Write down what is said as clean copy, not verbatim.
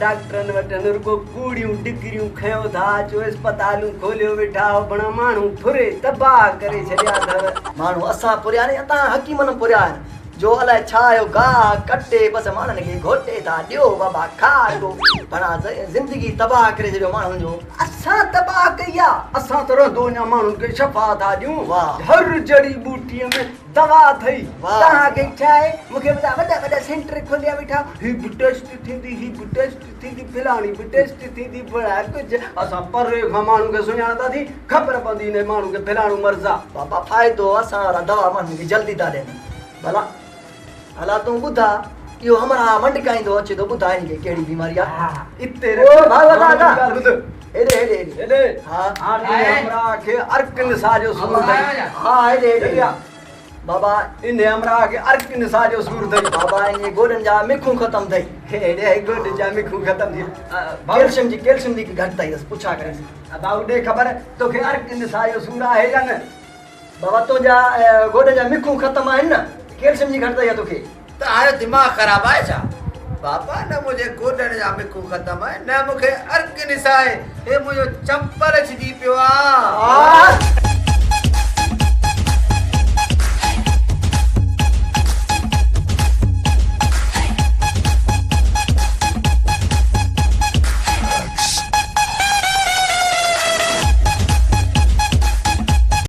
doctrine वटन रुगो कूड़ियूं डिग्रियूं खयो था जो अस्पतालूं खोलियो वेठा बणा माण्हू फुरे तबाह करे छॾिया अथव माण्हू असां पुरिया ने तव्हां हकीमन पुरिया आहिनि जो अलाए छा आयो गाह कटे बसि माण्हुनि खे घोटे था ॾियो बाबा खा ॾियो भला ज़िंदगी तबाह करे छॾियो माण्हुनि जो असां तबाह कई आहे असां त रहंदो अञा माण्हुनि खे शफ़ा था ॾियूं वाह हर जड़ी बूटीअ में दवा अथई वाह तव्हांखे छा आहे मूंखे ॿुधायो वॾा वॾा सेंटर खोलिया वेठा ही बि टेस्ट थींदी ही बि टेस्ट थींदी फलाणी बि टेस्ट थींदी बड़ा कुझु असां परे खां माण्हू खे सुञाणंदा थी ख़बर पवंदी हिन माण्हू खे फलाणो मर्ज़ आहे बाबा फ़ाइदो असां वारा दवा माण्हुनि खे जल्दी था ॾियनि भला हला तूं ॿुधा इहो हमरा मंडकाईंदो अचे थो ॿुधा हिन खे कहिड़ी बीमारी आहे इते हेॾे हेॾे हेॾे हा हमरा खे अर्क निसा जो सूर अथई हा हेॾे हेॾे बाबा इन हमरा खे अर्क निसा जो सूर अथई बाबा इन गोॾनि जा मिखूं ख़तमु अथई हेॾे गोॾ जा मिखूं ख़तमु थी कैल्शियम जी घटि अथई पुछा करे भाऊ ॾे ख़बर तोखे अर्क निसा जो सूर आहे या न बाबा तुंहिंजा गोॾनि जा मिखूं ख़तमु आहिनि न कैल्शियम जी घटि अथई तोखे तारो दिमाग़ ख़राब आहे छा बाबा न मुंहिंजे गोॾनि जा मिखूं ख़तमु आहे न मूंखे अर्क निसा आहे हे मुंहिंजो चंपल छिजी पियो आहे